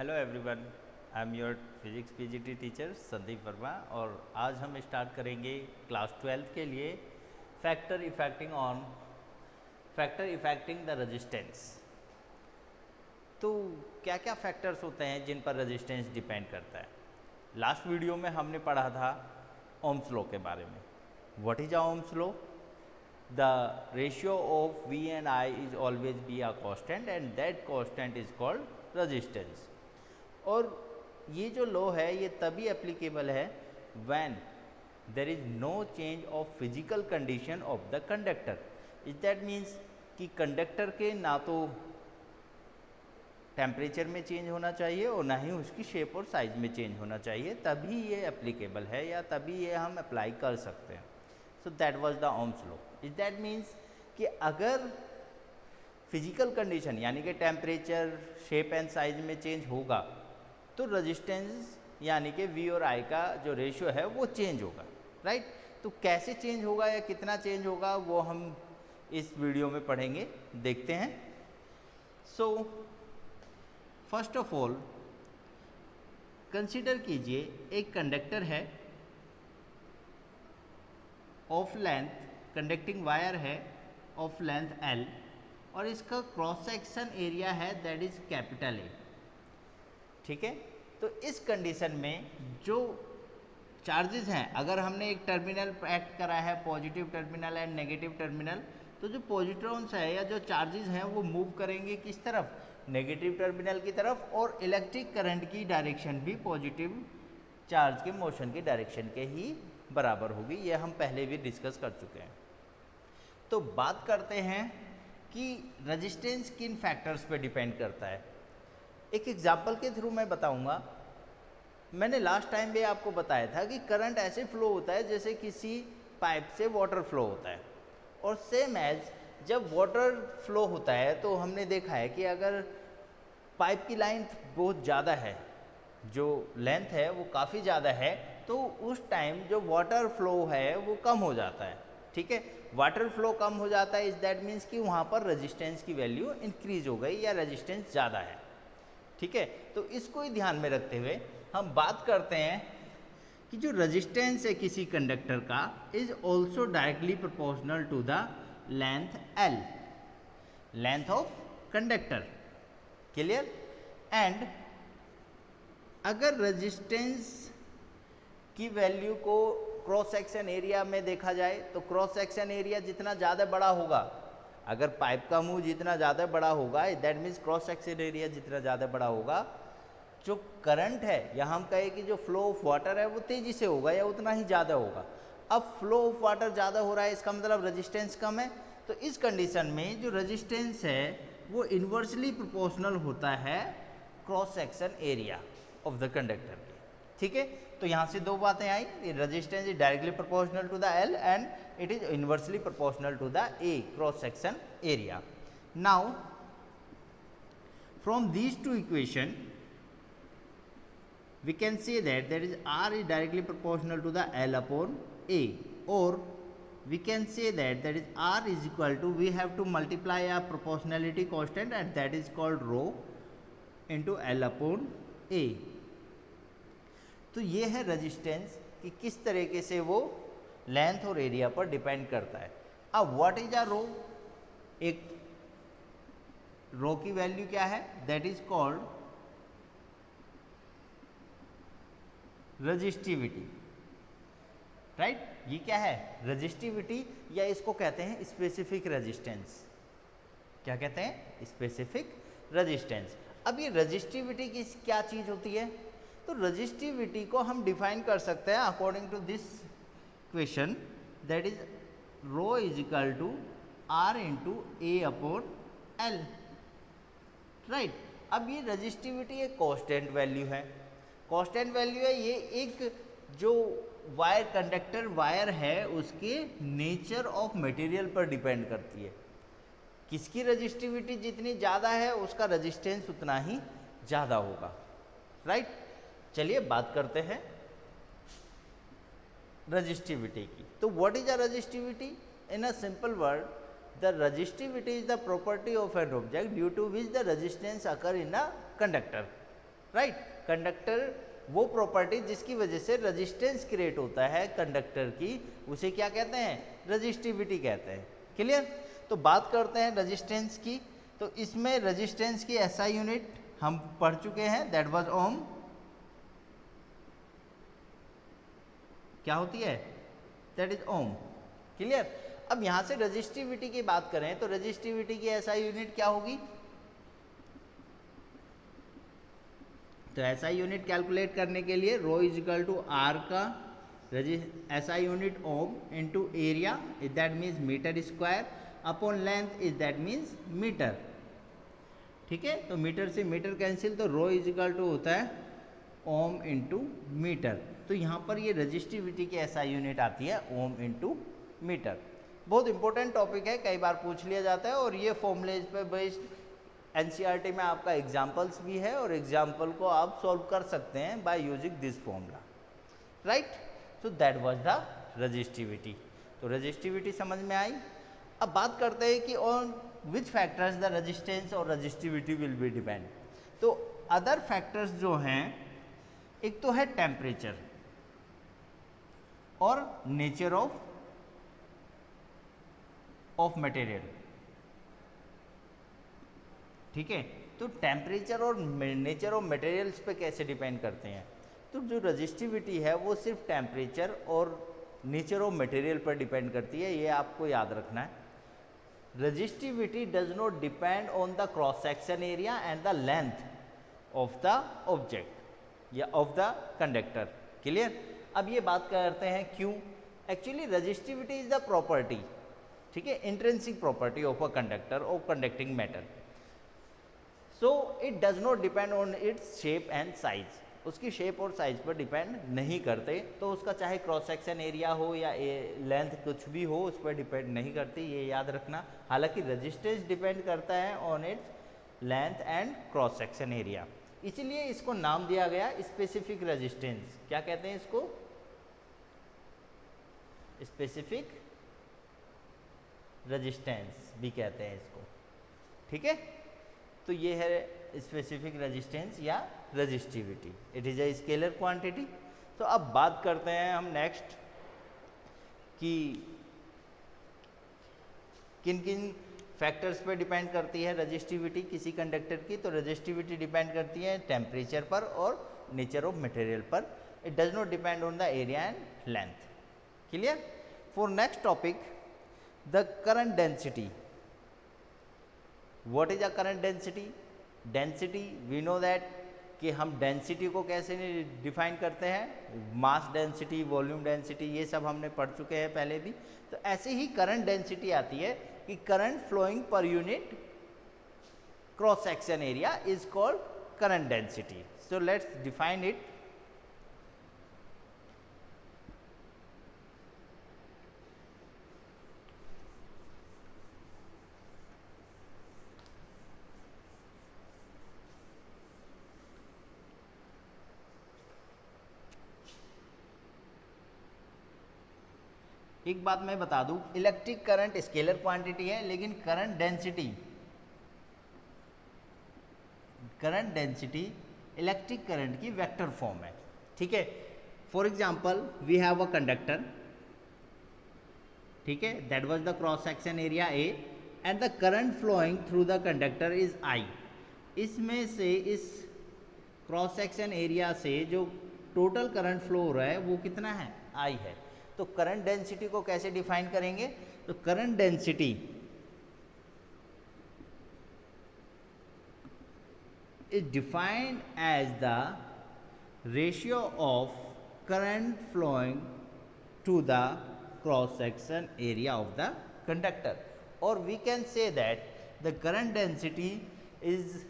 Hello everyone, I am your physics PGT teacher Sandeep Verma और आज हम स्टार्ट करेंगे क्लास 12 के लिए फैक्टर इफेक्टिंग द रेजिस्टेंस। तो क्या क्या फैक्टर्स होते हैं जिन पर रेजिस्टेंस डिपेंड करता है। लास्ट वीडियो में हमने पढ़ा था ओम्स लॉ के बारे में। What is Ohm's law? The ratio of V and I is always be a constant and that constant is called resistance। और ये जो लॉ है ये तभी एप्लीकेबल है when there is no change of physical condition of the conductor। Is that means कि conductor के ना तो टेम्परेचर में चेंज होना चाहिए और ना ही उसकी शेप और साइज में चेंज होना चाहिए, तभी ये एप्लीकेबल है या तभी ये हम अप्लाई कर सकते हैं। So that was the Ohm's law. Is that means कि अगर फिजिकल कंडीशन यानी कि टेम्परेचर, शेप एंड साइज में चेंज होगा तो रेजिस्टेंस यानी कि वी और आई का जो रेशियो है वो चेंज होगा, राइट। तो कैसे चेंज होगा या कितना चेंज होगा वो हम इस वीडियो में पढ़ेंगे, देखते हैं। So first of all consider कीजिए एक कंडक्टर है ऑफ लेंथ, कंडक्टिंग वायर है ऑफ लेंथ L और इसका क्रॉस सेक्शन एरिया है दैट इज कैपिटल A, ठीक है। तो इस कंडीशन में जो चार्जेस हैं, अगर हमने एक टर्मिनल एक्ट करा है positive terminal and negative terminal, तो जो पॉजिट्रॉन्स है या जो चार्जेस हैं वो मूव करेंगे किस तरफ? नेगेटिव टर्मिनल की तरफ, और इलेक्ट्रिक करंट की डायरेक्शन भी पॉजिटिव चार्ज के मोशन की डायरेक्शन के ही बराबर होगी। ये हम पहले भी डिस्कस कर चुके हैं। तो बात करते हैं कि रेजिस्टेंस किन फैक्टर्स पे डिपेंड करता है। एक एग्जांपल के थ्रू मैं बताऊंगा। मैंने लास्ट टाइम भी आपको बताया था कि करंट ऐसे फ्लो होता है जैसे किसी पाइप से वाटर फ्लो होता है, और सेम एज जब वाटर फ्लो होता है तो हमने देखा है कि अगर पाइप की लेंथ बहुत ज़्यादा है, जो लेंथ है वो काफ़ी ज़्यादा है, तो उस टाइम जो वाटर फ्लो है वो कम हो जाता है, ठीक है। वाटर फ्लो कम हो जाता है, इज दैट मीन्स कि वहाँ पर रेजिस्टेंस की वैल्यू इंक्रीज हो गई या रेजिस्टेंस ज़्यादा है, ठीक है। तो इसको ही ध्यान में रखते हुए हम बात करते हैं कि जो रेजिस्टेंस है किसी कंडक्टर का is also directly proportional to the length L, length of conductor, clear. And अगर रेजिस्टेंस की वैल्यू को क्रॉस सेक्शन एरिया में देखा जाए तो क्रॉस सेक्शन एरिया जितना ज़्यादा बड़ा होगा, अगर पाइप का मुंह जितना ज़्यादा बड़ा होगा, that means cross section area जितना ज़्यादा बड़ा होगा, जो करंट है या हम कहें कि जो फ्लो ऑफ वाटर है वो तेज़ी से होगा या उतना ही ज़्यादा होगा। अब फ्लो ऑफ वाटर ज़्यादा हो रहा है, इसका मतलब रेजिस्टेंस कम है। तो इस कंडीशन में जो रेजिस्टेंस है वो इन्वर्सली प्रोपोर्शनल होता है cross section area of the conductor के, ठीक है। तो यहाँ से दो बातें आई, resistance is directly proportional to the L and it is inversely proportional to the A, cross section area. Now from these two equation we can say that is R is directly proportional to the L upon A, or we can say that is R is equal to, we have to multiply a proportionality constant and that is called rho into L upon A। तो ये है resistance कि किस तरीके से वो length और area पर डिपेंड करता है। अब व्हाट इज अ रो? एक रो की वैल्यू क्या है? That is called resistivity, right. ये क्या है? रेजिस्टिविटी, या इसको कहते हैं स्पेसिफिक रेजिस्टेंस। क्या कहते हैं? Specific resistance. अब ये रेजिस्टिविटी की क्या चीज होती है? तो रेजिस्टिविटी को हम डिफाइन कर सकते हैं according to this question, that is rho is equal to R into A upon L, right. अब ये रेजिस्टिविटी एक कांस्टेंट वैल्यू है, कांस्टेंट वैल्यू है। ये एक जो वायर, कंडक्टर वायर है उसके नेचर ऑफ मटेरियल पर डिपेंड करती है। किसकी रेजिस्टिविटी जितनी ज़्यादा है उसका रेजिस्टेंस उतना ही ज़्यादा होगा, राइट। चलिए बात करते हैं रेजिस्टिविटी की। तो what is a resistivity? In a simple word, the resistivity is the property of an object due to which the resistance occur in a conductor. Right. Conductor वो प्रॉपर्टी जिसकी वजह से रेजिस्टेंस क्रिएट होता है conductor की, उसे क्या कहते हैं? रेजिस्टिविटी कहते हैं। क्लियर? तो बात करते हैं रेजिस्टेंस की। तो इसमें रेजिस्टेंस की एसआई यूनिट हम पढ़ चुके हैं, दैट वाज ओम। क्या होती है? That is ohm. क्लियर? अब यहां से रेजिस्टिविटी की बात करें तो रेजिस्टिविटी की एसआई यूनिट क्या होगी? तो एसआई यूनिट कैलकुलेट करने के लिए rho is equal to R का SI unit ohm into area is that means metre square upon length is that means metre. ठीक है, तो मीटर से मीटर कैंसिल, तो रो इज इक्वल टू होता है ओम इंटू मीटर। तो यहाँ पर ये रजिस्टिविटी की एसआई यूनिट आती है ओम इंटू मीटर। बहुत इंपॉर्टेंट टॉपिक है, कई बार पूछ लिया जाता है, और ये फॉर्मूलेज पे बेस्ड एनसीईआरटी में आपका एग्जाम्पल्स भी है, और एग्जाम्पल को आप सॉल्व कर सकते हैं by using this formula, right. So that was the resistivity. तो रजिस्टिविटी समझ में आई। अब बात करते हैं कि on which factors the resistance और रजिस्टिविटी विल बी डिपेंड। तो अदर फैक्टर्स जो हैं, एक तो है टेम्परेचर और नेचर ऑफ मटेरियल। ठीक है, तो टेम्परेचर और नेचर ऑफ मटेरियल्स पे कैसे डिपेंड करते हैं? तो जो रजिस्टिविटी है वो सिर्फ टेम्परेचर और नेचर ऑफ मटेरियल पर डिपेंड करती है, ये आपको याद रखना है। Resistivity does not depend on the cross section area and the length of the object या ऑफ द कंडक्टर। क्लियर? अब ये बात करते हैं क्यों। Actually resistivity is the property, ठीक है, intrinsic property of a conductor of conducting matter. So it does not depend on its shape and size. उसकी शेप और साइज पर डिपेंड नहीं करते, तो उसका चाहे क्रॉस सेक्शन एरिया हो या लेंथ कुछ भी हो, उस पर डिपेंड नहीं करती, ये याद रखना। हालांकि रेजिस्टेंस डिपेंड करता है on its length and cross section area, इसीलिए इसको नाम दिया गया स्पेसिफिक रेजिस्टेंस। क्या कहते हैं इसको? स्पेसिफिक रेजिस्टेंस भी कहते हैं इसको। ठीक है, तो ये है स्पेसिफिक रेजिस्टेंस या resistivity. It is a scalar quantity. तो अब बात करते हैं हम नेक्स्ट कि किन किन फैक्टर्स पे डिपेंड करती है रजिस्टिविटी किसी कंडक्टर की। तो रजिस्टिविटी डिपेंड करती है टेम्परेचर पर और नेचर ऑफ मटेरियल पर। It does not depend on the area and length. Clear? For next topic, the current density. What is a current density? Density we know that कि हम density को कैसे define करते हैं, mass density, volume density, ये सब हमने पढ़ चुके हैं पहले भी। तो ऐसे ही करंट डेंसिटी आती है कि current flowing per unit cross section area is called current density. So let's define it. एक बात मैं बता दूं, इलेक्ट्रिक करंट स्केलर क्वांटिटी है, लेकिन करंट डेंसिटी इलेक्ट्रिक करंट की वेक्टर फॉर्म है। ठीक है, for example we have a conductor, ठीक है, that was the cross section area A and the current flowing through the conductor is I. इसमें से इस क्रॉस सेक्शन एरिया से जो टोटल करंट फ्लो हो रहा है वो कितना है? आई है। तो करंट डेंसिटी को कैसे डिफाइन करेंगे? तो current density is defined as the ratio of current flowing to the cross section area of the conductor, और we can say that the current density is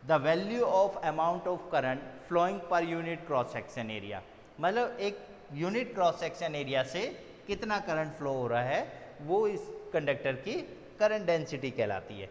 the value of amount of current flowing per unit cross section area. मतलब एक unit cross section area से कितना current flow हो रहा है, वो इस कंडक्टर की करंट डेंसिटी कहलाती है।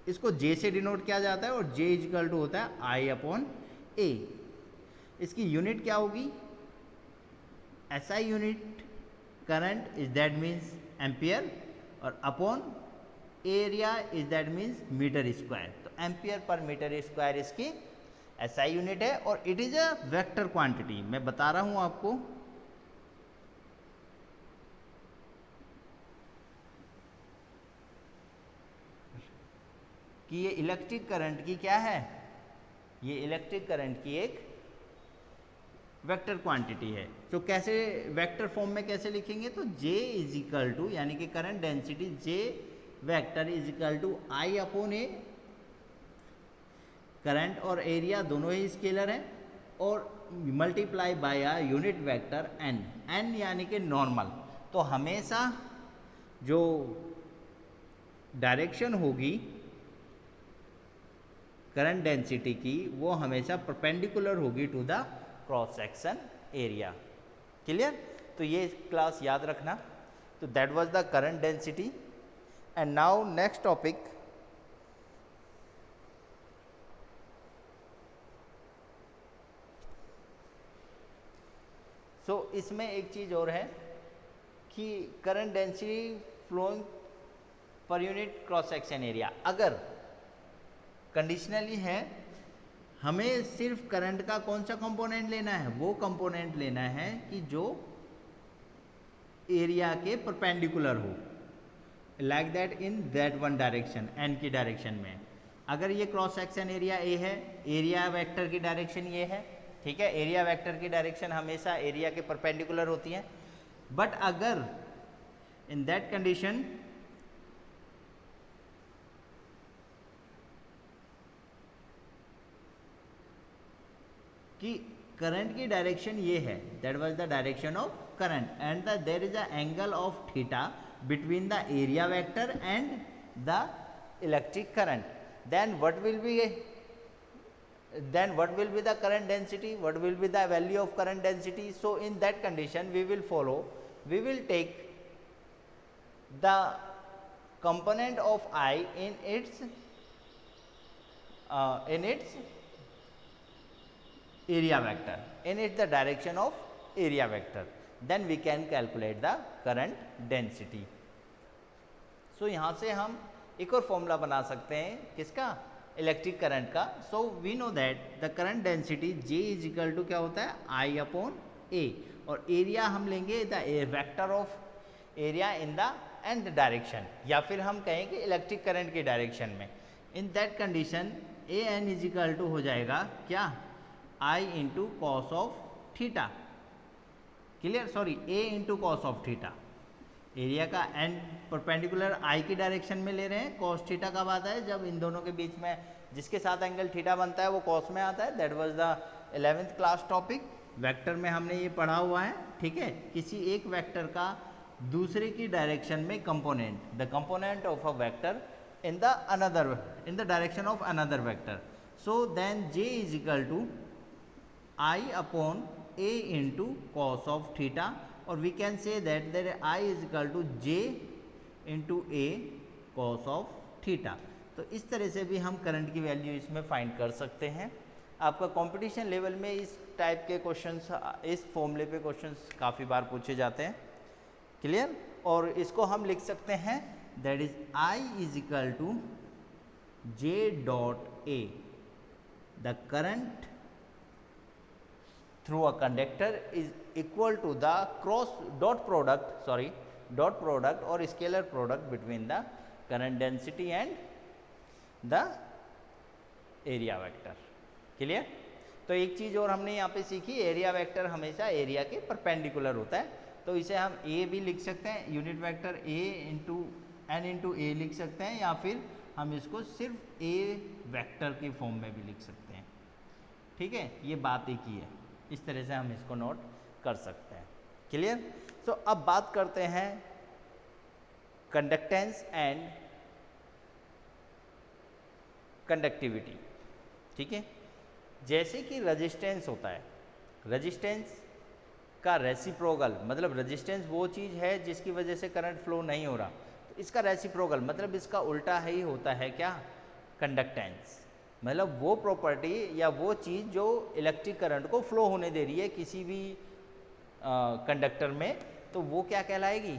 इसको J से डिनोट किया जाता है, और J इक्वल टू होता है I अपॉन A। इसकी यूनिट क्या होगी? SI unit current is that means ampere, और upon area is that means metre square. तो एम्पियर पर मीटर स्क्वायर इसकी SI यूनिट है और it is a vector quantity. मैं बता रहा हूं आपको कि ये इलेक्ट्रिक करंट की क्या है, ये इलेक्ट्रिक करंट की एक वेक्टर क्वांटिटी है। तो कैसे वेक्टर फॉर्म में कैसे लिखेंगे, तो J इज इक्वल टू यानी कि current density J vector is equal to I upon A। Current और एरिया दोनों ही स्केलर हैं और multiply by a unit vector n यानी कि नॉर्मल। तो हमेशा जो डायरेक्शन होगी करंट डेंसिटी की वो हमेशा परपेंडिकुलर होगी to the cross section area. Clear? तो ये क्लास याद रखना। तो that was the current density and now next topic इसमें एक चीज और है कि current density flowing per unit cross section area अगर कंडीशनली है, हमें सिर्फ करंट का कौन सा कंपोनेंट लेना है, वो कंपोनेंट लेना है कि जो एरिया के परपेंडिकुलर हो, like that in that one direction, n की डायरेक्शन में। अगर ये क्रॉस सेक्शन एरिया ए है, एरिया वेक्टर की डायरेक्शन ये है, ठीक है, एरिया वेक्टर की डायरेक्शन हमेशा एरिया के परपेंडिकुलर होती है। बट अगर इन दैट कंडीशन कि करंट की डायरेक्शन ये है, that was the direction of current and there is a angle of theta between the area vector and the electric current, then what will be the current density, what will be the value of current density? So in that condition we will take the component of I in its area vector, in its the direction of area vector, then we can calculate the current density. So यहाँ से हम एक और formula बना सकते हैं किसका, electric current का। So we know that the current density J is equal to क्या होता है, I अपॉन A, और एरिया हम लेंगे the vector of area in the end direction, या फिर हम कहें कि इलेक्ट्रिक करंट की डायरेक्शन में। In that condition A N is equal to हो जाएगा क्या, I into cos of theta. Clear? Sorry, A into cos of theta. Area का एंड परपेंडिकुलर आई की डायरेक्शन में ले रहे हैं, कॉस थीटा कब आता है, जब इन दोनों के बीच में जिसके साथ एंगल थीटा बनता है वो कॉस में आता है। That was the 11th class topic. Vector में हमने ये पढ़ा हुआ है, ठीक है, किसी एक वेक्टर का दूसरे की डायरेक्शन में component, the component of a vector in the direction of another vector. So then J is equal to I upon A into cos of theta, और we can say that I is equal to J into A cos of theta. तो इस तरह से भी हम current की value इसमें find कर सकते हैं। आपका कंपटीशन लेवल में इस टाइप के क्वेश्चंस, इस फॉर्मूले पे क्वेश्चंस काफ़ी बार पूछे जाते हैं। क्लियर? और इसको हम लिख सकते हैं that is I is equal to J dot A, the current through a conductor is equal to the dot product or scalar product between the current density and the area vector. Clear? तो एक चीज और हमने यहाँ पे सीखी, area vector हमेशा area के परपेंडिकुलर होता है, तो इसे हम A भी लिख सकते हैं, unit vector A into n into A लिख सकते हैं, या फिर हम इसको सिर्फ A वेक्टर की फॉर्म में भी लिख सकते हैं। ठीक है, ये बात एक ही है, इस तरह से हम इसको नोट कर सकते हैं। क्लियर? तो अब बात करते हैं कंडक्टेंस एंड कंडक्टिविटी। ठीक है, जैसे कि रेजिस्टेंस होता है, रेजिस्टेंस का रेसिप्रोकल, मतलब रेजिस्टेंस वो चीज़ है जिसकी वजह से करंट फ्लो नहीं हो रहा, तो इसका रेसिप्रोकल मतलब इसका उल्टा ही होता है क्या, कंडक्टेंस। मतलब वो प्रॉपर्टी या वो चीज़ जो इलेक्ट्रिक करंट को फ्लो होने दे रही है किसी भी कंडक्टर में, तो वो क्या कहलाएगी,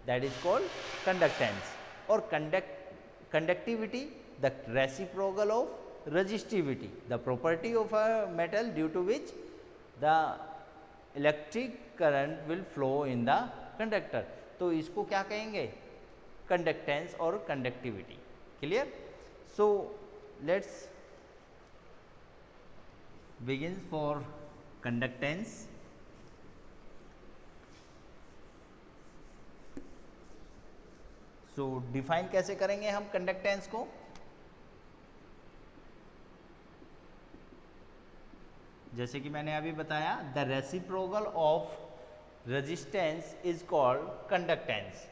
दैट इज कॉल्ड कंडक्टेंस। और conductivity the reciprocal of resistivity, the property of a metal due to which the electric current will flow in the conductor. तो इसको क्या कहेंगे? कंडक्टेंस और conductivity. Clear? So let's begin for conductance. So define कैसे करेंगे हम conductance को? जैसे कि मैंने अभी बताया, the reciprocal of resistance is called conductance.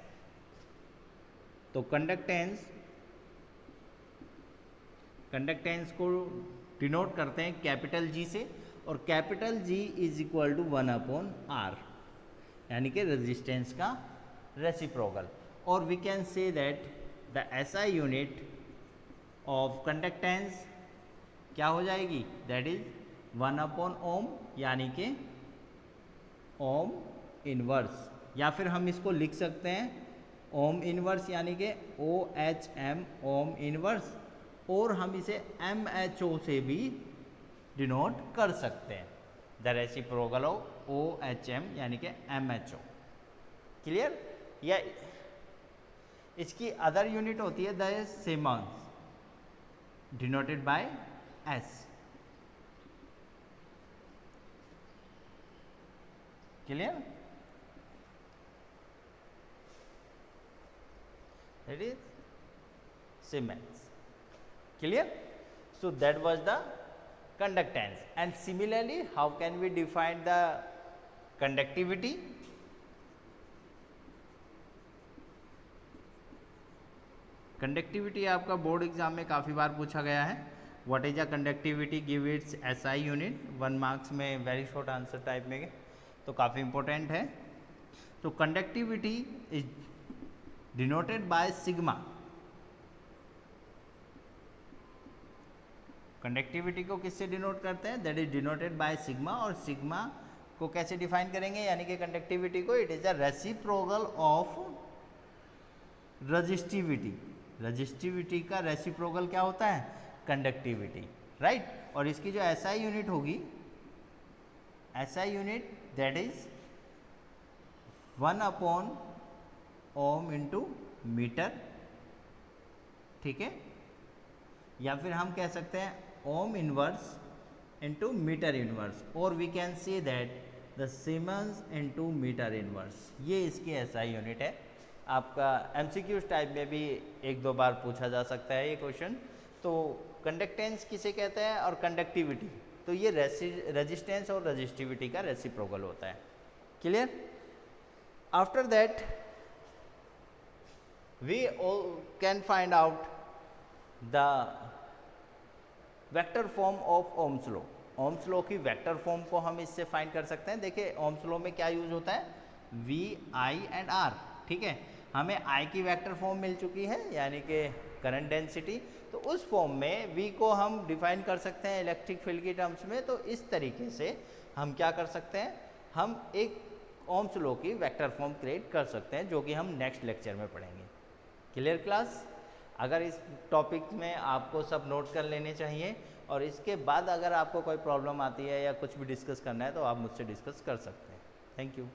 तो कंडक्टेंस को डिनोट करते हैं कैपिटल जी से, और capital G is equal to 1/r, यानी कि रेजिस्टेंस का रेसिप्रोकल. और we can say that the SI unit of conductance क्या हो जाएगी? दैट इज 1/ओम, यानी कि ओम इनवर्स, या फिर हम इसको लिख सकते हैं ओम इनवर्स, यानी कि OHM ओम इनवर्स, और हम इसे MHO से भी डिनोट कर सकते हैं, द रेसिप्रोकल ऑफ OHM यानी कि MHO. क्लियर? या इसकी अदर यूनिट होती है the siemens, denoted by S. Clear? It is Siemens. Clear? So that was the conductance. And similarly, how can we define the conductivity? Conductivity आपका board exam में काफ़ी बार पूछा गया है. What is a conductivity? Give its SI unit. 1 marks में very short answer type में, तो काफ़ी इंपॉर्टेंट है. तो conductivity is denoted by sigma. Conductivity को किससे डिनोट करते हैं? That is denoted by sigma. और सिग्मा को कैसे डिफाइन करेंगे? यानी कि कंडक्टिविटी को, it is a reciprocal of resistivity. Resistivity का रेसिप्रोकल क्या होता है? Conductivity, right. और इसकी जो SI यूनिट होगी, SI यूनिट दैट इज 1/ओम इंटू मीटर. ठीक है? या फिर हम कह सकते हैं ohm inverse into metre inverse, और we can see that the siemens into metre inverse. ये इसकी SI यूनिट है. आपका MCQ टाइप में भी 1-2 बार पूछा जा सकता है ये क्वेश्चन. तो कंडक्टेंस किसे कहते हैं और कंडक्टिविटी, तो ये रेजिस्टेंस और रेजिस्टिविटी का रेसिप्रोकल होता है. Clear? After that we can find out the vector form of Ohm's law. Ohm's law की वेक्टर फॉर्म को हम इससे फाइंड कर सकते हैं. देखिए ओम्स लॉ में क्या यूज होता है? V, I and R. ठीक है? हमें I की वेक्टर फॉर्म मिल चुकी है, यानी कि करंट डेंसिटी. तो उस फॉर्म में V को हम डिफाइन कर सकते हैं इलेक्ट्रिक फील्ड की टर्म्स में. तो इस तरीके से हम क्या कर सकते हैं? हम एक ओम्स लॉ की वेक्टर फॉर्म क्रिएट कर सकते हैं, जो कि हम नेक्स्ट लेक्चर में पढ़ेंगे. Clear class? अगर इस टॉपिक में आपको सब नोट कर लेने चाहिए, और इसके बाद अगर आपको कोई प्रॉब्लम आती है या कुछ भी डिस्कस करना है तो आप मुझसे डिस्कस कर सकते हैं. Thank you.